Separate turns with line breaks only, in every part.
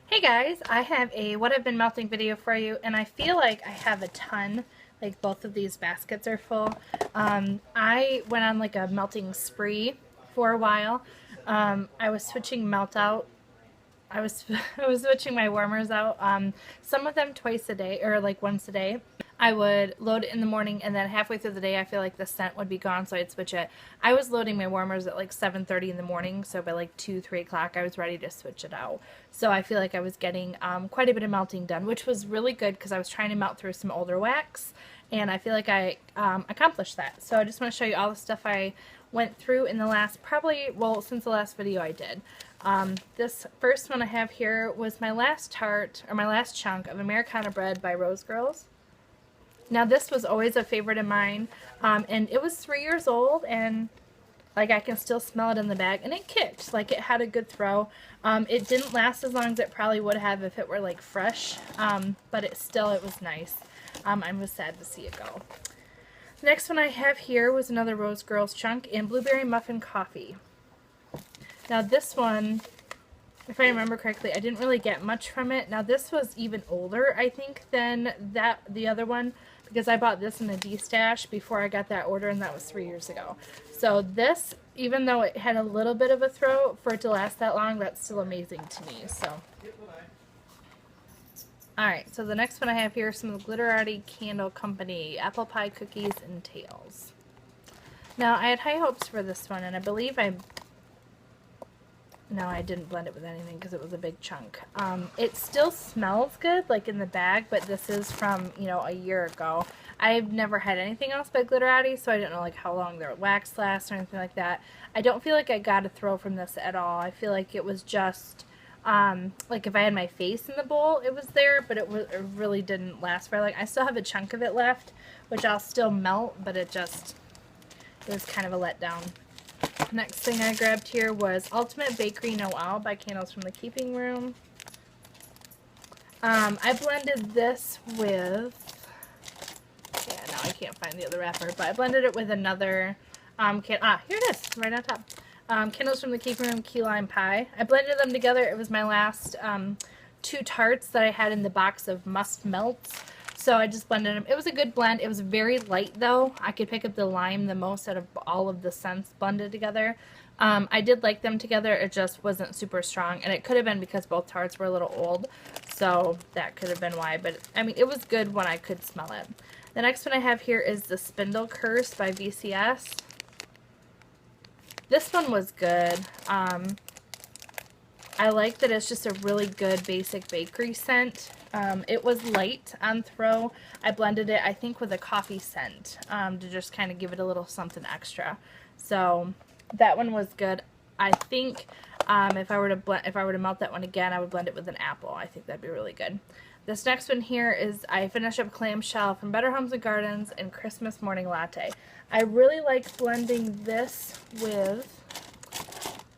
Hey guys, I have a what I've been melting video for you, and I feel like I have a ton, like both of these baskets are full. I went on like a melting spree for a while. I was switching melt out. I was I was switching my warmers out. Some of them twice a day or like once a day. I would load it in the morning, and then halfway through the day I feel like the scent would be gone, so I'd switch it. I was loading my warmers at like 7:30 in the morning, so by like 2 3 o'clock I was ready to switch it out. So I feel like I was getting quite a bit of melting done, which was really good because I was trying to melt through some older wax, and I feel like I accomplished that. So I just want to show you all the stuff I went through in the last, probably, well, since the last video I did. This first one I have here was my last tart, or my last chunk of Americana bread by Rose Girls. Now this was always a favorite of mine, and it was 3 years old, and like I can still smell it in the bag, and it kicked. Like it had a good throw. It didn't last as long as it probably would have if it were like fresh, but it was nice. I was sad to see it go. The next one I have here was another Rose Girls chunk in Blueberry Muffin Coffee. Now this one, if I remember correctly, I didn't really get much from it. Now this was even older, I think, than the other one, because I bought this in a D-stash before I got that order, and that was 3 years ago. So this, even though it had a little bit of a throw, for it to last that long, that's still amazing to me. So, alright, so the next one I have here is some of the Glitterati Candle Company Apple Pie Cookies and Tails. Now, I had high hopes for this one, and I believe no, I didn't blend it with anything because it was a big chunk. It still smells good, like in the bag, but this is from, you know, a year ago. I've never had anything else by Glitterati, so I don't know like how long their wax lasts or anything like that. I don't feel like I got a throw from this at all. I feel like it was just, like if I had my face in the bowl, it was there, but it really didn't last very long. I still have a chunk of it left, which I'll still melt, but it was kind of a letdown. Next thing I grabbed here was Ultimate Bakery Noel by Candles from the Keeping Room. I blended this with, yeah, no, I can't find the other wrapper, but I blended it with another, here it is, right on top. Candles from the Keeping Room Key Lime Pie. I blended them together. It was my last 2 tarts that I had in the box of must melts. So I just blended them. It was a good blend. It was very light though. I could pick up the lime the most out of all of the scents blended together. I did like them together. It just wasn't super strong, and it could have been because both tarts were a little old, so that could have been why. But I mean, it was good when I could smell it. The next one I have here is the Spindle Curse by VCS. This one was good. I like that it's just a really good basic bakery scent. It was light on throw. I blended it, I think, with a coffee scent to just kind of give it a little something extra. So that one was good. I think if I were to melt that one again, I would blend it with an apple. I think that'd be really good. This next one here is I finished up Clamshell from Better Homes and Gardens and Christmas Morning Latte. I really like blending this with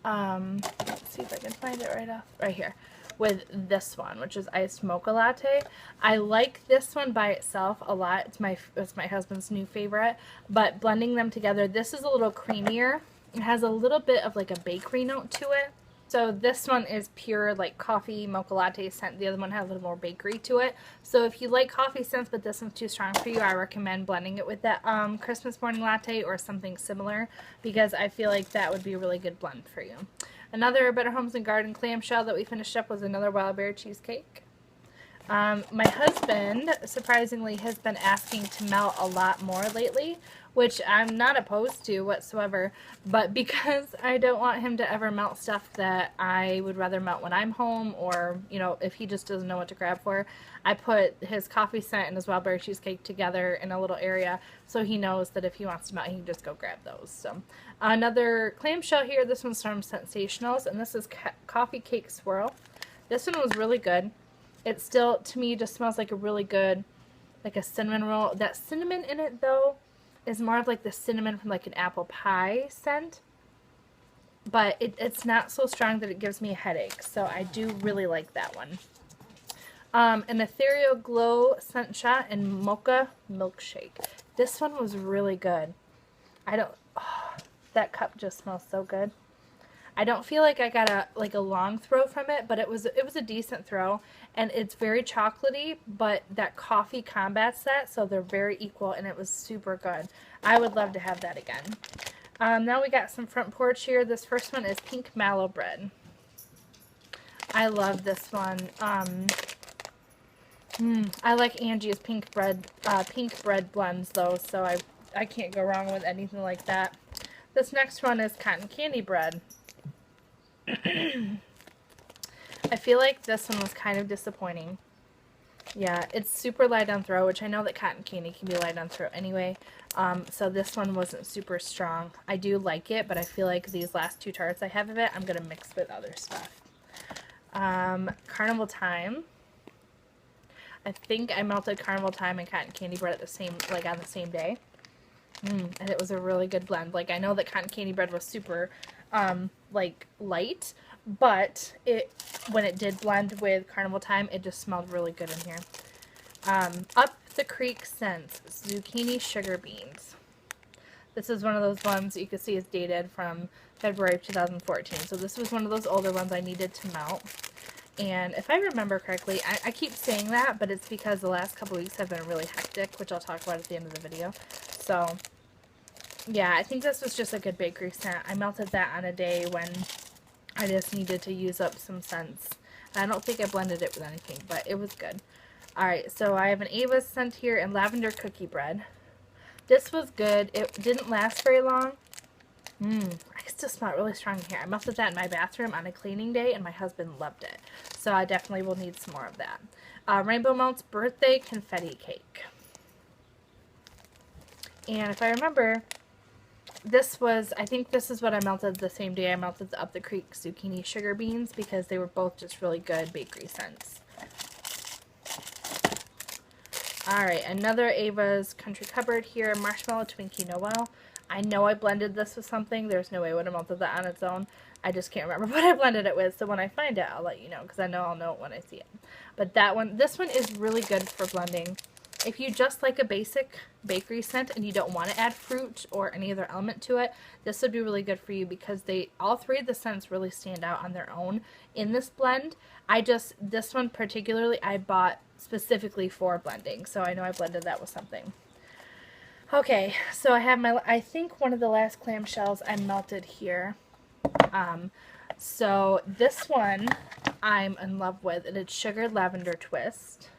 let's see if I can find it right here, with this one, which is iced mocha latte. I like this one by itself a lot. It's my husband's new favorite, but blending them together, this is a little creamier. It has a little bit of like a bakery note to it. So this one is pure like coffee mocha latte scent. The other one has a little more bakery to it. So if you like coffee scents but this one's too strong for you, I recommend blending it with that Christmas morning latte or something similar, because I feel like that would be a really good blend for you. Another Better Homes and Garden clamshell that we finished up was another wild berry cheesecake. My husband, surprisingly, has been asking to melt a lot more lately, which I'm not opposed to whatsoever, but because I don't want him to ever melt stuff that I would rather melt when I'm home, or, you know, if he just doesn't know what to grab for, I put his coffee scent and his wild berry cheesecake together in a little area so he knows that if he wants to melt, he can just go grab those. So another clamshell here. This one's from Sensationals, and this is Coffee Cake Swirl. This one was really good. It still, to me, just smells like a really good, like a cinnamon roll. That cinnamon in it, though, is more of like the cinnamon from like an apple pie scent. But it's not so strong that it gives me a headache. So I do really like that one. An Ethereal Glow Scent Shot and Mocha Milkshake. This one was really good. That cup just smells so good. I don't feel like I got a long throw from it, but it was a decent throw, and it's very chocolatey, but that coffee combats that, so they're very equal, and it was super good. I would love to have that again. Now we got some front porch here. This first one is pink mallow bread. I love this one. I like Angie's pink bread blends though, so I can't go wrong with anything like that. This next one is cotton candy bread. I feel like this one was kind of disappointing. Yeah, it's super light on throw, which I know that cotton candy can be light on throw anyway. So this one wasn't super strong. I do like it, but I feel like these last two tarts I have of it, I'm going to mix with other stuff. Carnival Time. I think I melted Carnival Time and cotton candy bread at the same, like on the same day. And it was a really good blend. Like, I know that cotton candy bread was super, like, light, but when it did blend with Carnival Time, it just smelled really good in here. Up the Creek Scents Zucchini Sugar Beans. This is one of those ones that you can see is dated from February of 2014. So this was one of those older ones I needed to melt. And if I remember correctly, I keep saying that, but it's because the last couple weeks have been really hectic, which I'll talk about at the end of the video. So, yeah, I think this was just a good bakery scent. I melted that on a day when I just needed to use up some scents. I don't think I blended it with anything, but it was good. Alright, so I have an Ava's scent here and lavender cookie bread. This was good. It didn't last very long. I can still smell it really strong in here. I melted that in my bathroom on a cleaning day, and my husband loved it. So I definitely will need some more of that. Rainbow Malt's Birthday Confetti Cake. And if I remember, I think this is what I melted the same day I melted the Up the Creek Zucchini Sugar Beans, because they were both just really good bakery scents. Alright, another Ava's Country Cupboard here, Marshmallow Twinkie Noel. I know I blended this with something. There's no way I would have melted that on its own. I just can't remember what I blended it with, so when I find it, I'll let you know, because I know I'll know it when I see it. But this one is really good for blending. If you just like a basic bakery scent and you don't want to add fruit or any other element to it, this would be really good for you, because all three of the scents really stand out on their own in this blend. This one particularly, I bought specifically for blending, so I know I blended that with something. Okay, so I have I think one of the last clamshells I melted here. So this one I'm in love with, and it's Sugared Lavender Twist.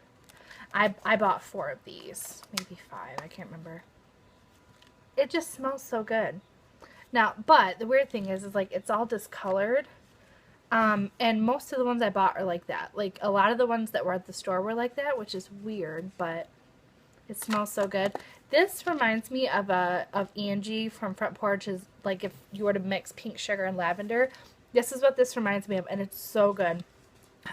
I bought 4 of these, maybe 5, I can't remember. It just smells so good. Now, but the weird thing is like it's all discolored. And most of the ones I bought are like that. Like a lot of the ones that were at the store were like that, which is weird, but it smells so good. This reminds me of Angie from Front Porch. Is like if you were to mix pink sugar and lavender. This is what this reminds me of, and it's so good.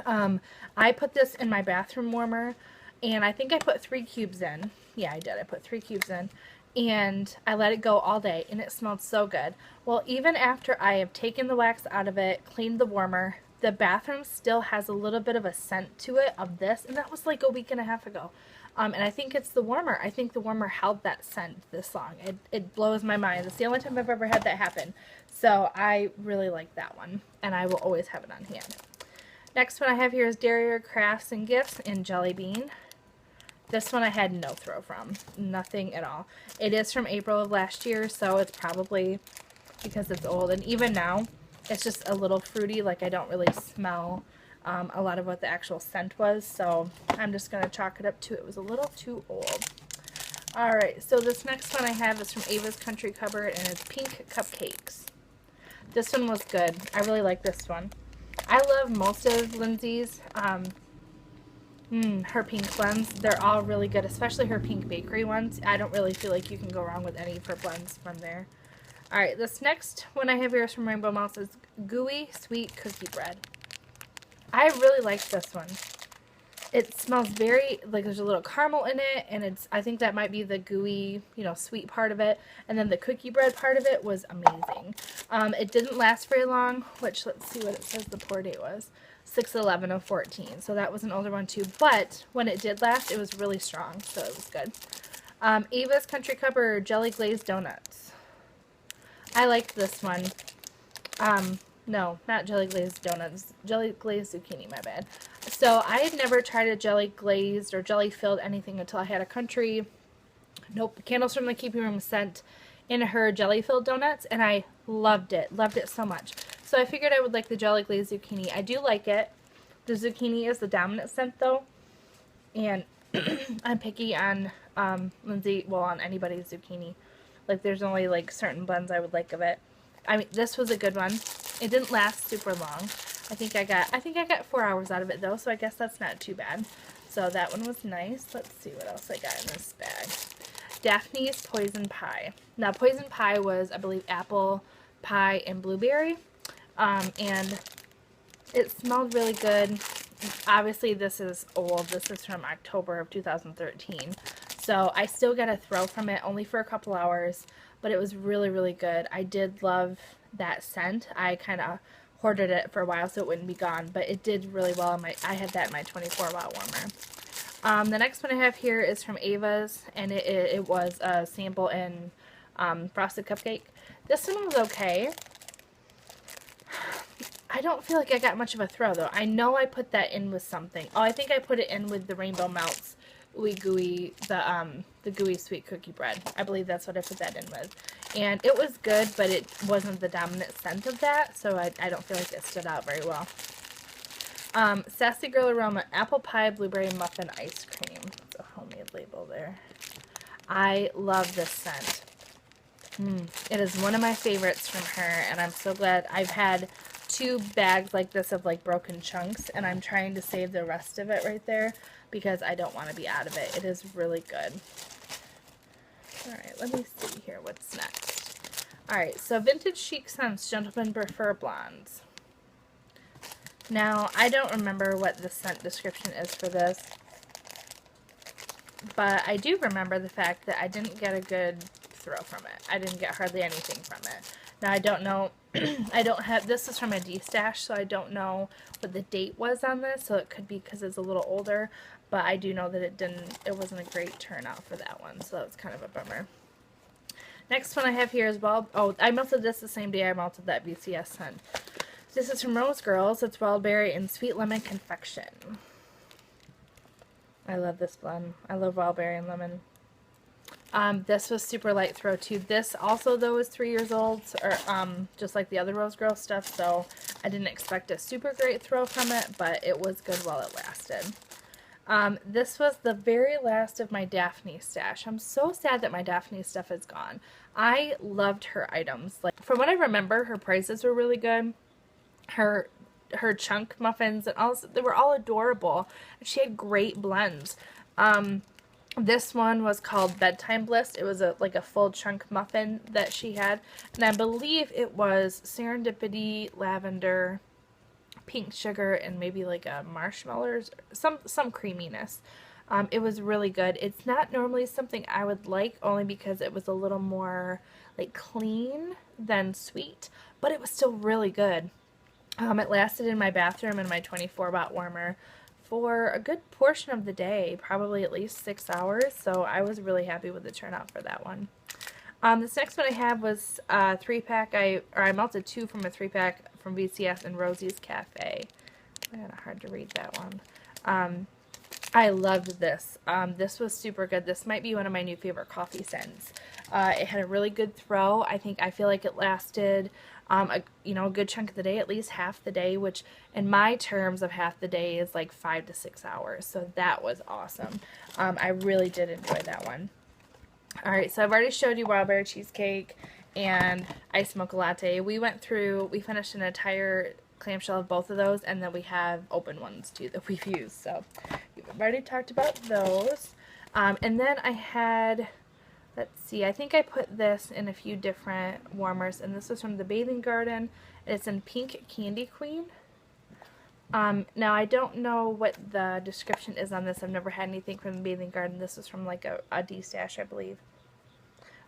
I put this in my bathroom warmer, and I think I put 3 cubes in. Yeah, I did. I put 3 cubes in, and I let it go all day, and it smelled so good. Well, even after I have taken the wax out of it, cleaned the warmer, the bathroom still has a little bit of a scent to it of this, and that was like a week and a half ago. And I think it's the warmer. I think the warmer held that scent this long. It blows my mind. It's the only time I've ever had that happen. So I really like that one, and I will always have it on hand. Next one I have here is Derriere Crafts and Gifts in Jelly Bean. This one I had no throw from. Nothing at all. It is from April of last year, so it's probably because it's old. And even now, it's just a little fruity. Like, I don't really smell a lot of what the actual scent was, so I'm just going to chalk it up to it was a little too old. Alright, so this next one I have is from Ava's Country Cupboard, and it's Pink Cupcakes. This one was good. I really like this one. I love most of Lindsay's her pink blends. They're all really good, especially her pink bakery ones. I don't really feel like you can go wrong with any of her blends from there. Alright, this next one I have here is from Rainbow Malt's is Gooey Sweet Cookie Bread. I really like this one. It smells very, like there's a little caramel in it, and I think that might be the gooey, sweet part of it. And then the cookie bread part of it was amazing. It didn't last very long, which, let's see what it says the pour date was. 6/11/14. So that was an older one too. But when it did last, it was really strong, so it was good. Ava's Country Cupboard Jelly Glazed Donuts. I liked this one. No, not jelly glazed donuts. Jelly glazed zucchini, my bad. So I had never tried a jelly glazed or jelly filled anything until I had a country, nope, Candles from the Keeping Room scent in her jelly filled donuts, and I loved it. Loved it so much. So I figured I would like the jelly glazed zucchini. I do like it. The zucchini is the dominant scent though, and I'm picky on Lindsay, well, on anybody's zucchini. Like, there's only like certain blends I would like of it. I mean, this was a good one. It didn't last super long. I think I got 4 hours out of it though, so I guess that's not too bad. So that one was nice. Let's see what else I got in this bag. Daphne's Poison Pie. Now, Poison Pie was, I believe, apple pie and blueberry. And it smelled really good. Obviously, this is old. This is from October of 2013. So I still got a throw from it, only for a couple hours. But it was really, really good. I did love that scent. I kind of hoarded it for a while so it wouldn't be gone. But it did really well. I had that in my 24-watt warmer. The next one I have here is from Ava's, and it was a sample in Frosted Cupcake. This one was okay. I don't feel like I got much of a throw, though. I know I put that in with something. Oh, I think I put it in with the Rainbow Melts Ooey Gooey, the gooey sweet cookie bread. I believe that's what I put that in with. And it was good, but it wasn't the dominant scent of that, so I don't feel like it stood out very well. Sassy Girl Aroma Apple Pie Blueberry Muffin Ice Cream. It's a homemade label there. I love this scent. It is one of my favorites from her, and I'm so glad. I've had 2 bags like this of like broken chunks, and I'm trying to save the rest of it right there because I don't want to be out of it. It is really good. Alright, let me see here what's next. Alright, so Vintage Chic Scents Gentlemen Prefer Blondes. Now, I don't remember what the scent description is for this, but I do remember the fact that I didn't get a good throw from it. I didn't get hardly anything from it. Now, I don't know, I don't have, this is from a D-stash, so I don't know what the date was on this, so it could be because it's a little older, but I do know that it wasn't a great turnout for that one, so that's kind of a bummer. Next one I have here is I melted this the same day I melted that VCS scent. This is from Rose Girls. It's Wild Berry and Sweet Lemon Confection. I love this blend. I love Wild Berry and Lemon. This was super light throw too. This also though is 3 years old, or just like the other Rose Girl stuff, so I didn't expect a super great throw from it, but it was good while it lasted. This was the very last of my Daphne stash. I'm so sad that my Daphne stuff is gone. I loved her items. Like, from what I remember, her prices were really good. Her chunk muffins and all, they were all adorable. She had great blends. This one was called Bedtime Bliss. It was like a full chunk muffin that she had, and I believe it was serendipity, lavender, pink sugar, and maybe like a marshmallows, some creaminess. It was really good. It's not normally something I would like, only because it was a little more like clean than sweet, but it was still really good. It lasted in my bathroom in my 24-watt warmer for a good portion of the day, probably at least 6 hours, so I was really happy with the turnout for that one. This next one I have was a 3-pack. I melted 2 from a 3-pack from VCS and Rosie's Cafe. Kind of hard to read that one. I loved this. This was super good. This might be one of my new favorite coffee scents. It had a really good throw. I feel like it lasted a good chunk of the day, at least half the day, which in my terms of half the day is like 5 to 6 hours. So that was awesome. I really did enjoy that one. Alright, so I've already showed you Wild Berry Cheesecake and Iced Mocha Latte. We finished an entire clamshell of both of those, and then we have open ones too that we've used. So we've already talked about those. And then I had, let's see, I think I put this in a few different warmers, and this is from the Bathing Garden. It's in Pink Candy Queen. Now I don't know what the description is on this. I've never had anything from the Bathing Garden. This is from like a D-stash, I believe.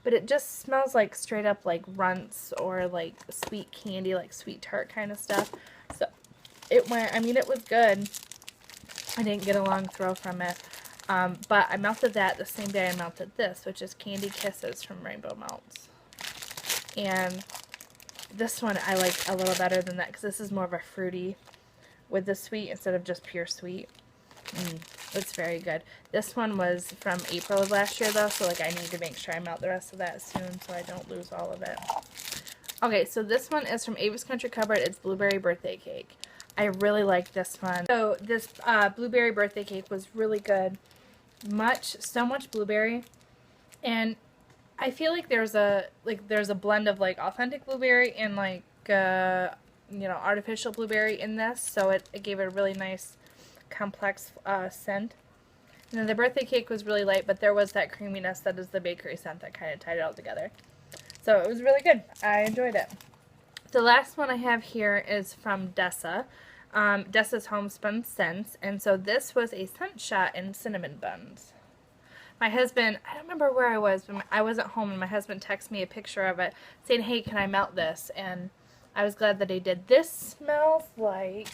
But it just smells like straight up like runts or like sweet candy, like sweet tart kind of stuff. So it was good. I didn't get a long throw from it. But I melted that the same day I melted this, which is Candy Kisses from Rainbow Melts. And This one I like a little better than that because this is more of a fruity with the sweet instead of just pure sweet. It's very good. This one was from April of last year though, so like I need to make sure I melt the rest of that soon so I don't lose all of it. Okay, so this one is from Ava's Country Cupboard. It's blueberry birthday cake. I really like this one. So this blueberry birthday cake was really good. So much blueberry, and I feel like there's a blend of like authentic blueberry and like you know, artificial blueberry in this, so it gave it a really nice complex scent. And then the birthday cake was really light, but there was that creaminess that is the bakery scent that kind of tied it all together. So it was really good. I enjoyed it. The last one I have here is from Dessa. Dessa's Homespun Scents, and so this was a scent shot in cinnamon buns. My husband, I don't remember where I was, but I wasn't home, and my husband texted me a picture of it saying, hey, can I melt this? And I was glad that he did. This smells like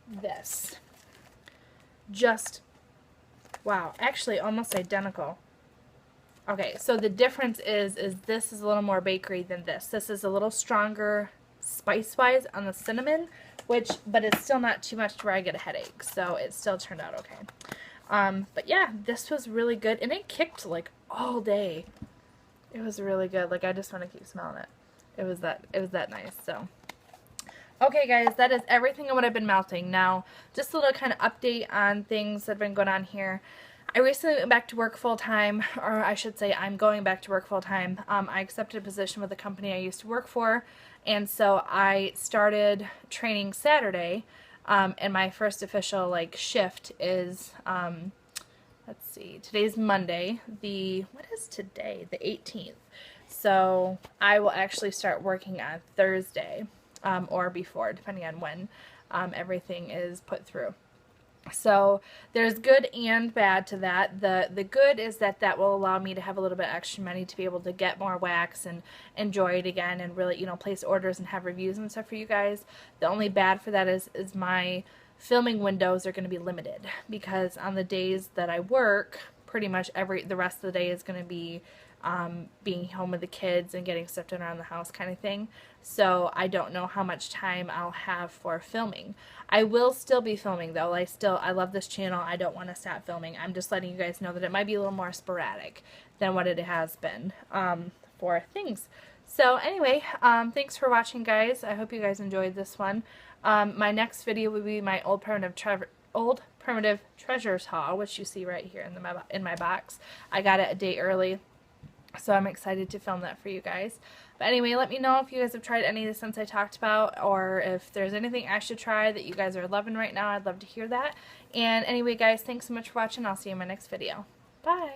this. Just, wow, actually almost identical. Okay, so the difference is this is a little more bakery than this. This is a little stronger spice-wise on the cinnamon, but it's still not too much to where I get a headache, so it still turned out okay. But yeah, this was really good, and it kicked like all day. It was really good. Like I just want to keep smelling it. It was that nice. So okay guys, that is everything on what I've been melting. Now just a little kind of update on things that have been going on here. I recently went back to work full-time, or I should say I'm going back to work full-time. I accepted a position with the company I used to work for, and so I started training Saturday, and my first official like shift is, let's see, today's Monday, what is today? The 18th. So I will actually start working on Thursday, or before, depending on when everything is put through. So there's good and bad to that. The good is that will allow me to have a little bit extra money to be able to get more wax and enjoy it again and really, you know, place orders and have reviews and stuff for you guys. The only bad for that is my filming windows are going to be limited, because on the days that I work, pretty much the rest of the day is going to be being home with the kids and getting stuff done around the house kind of thing. So I don't know how much time I'll have for filming. I will still be filming though. I love this channel. I don't want to stop filming. I'm just letting you guys know that it might be a little more sporadic than what it has been for things. So anyway, thanks for watching guys. I hope you guys enjoyed this one. My next video will be my old primitive treasures haul, which you see right here in my box. I got it a day early, so I'm excited to film that for you guys. But anyway, let me know if you guys have tried any of the scents I talked about, or if there's anything I should try that you guys are loving right now. I'd love to hear that. And anyway guys, thanks so much for watching. I'll see you in my next video. Bye!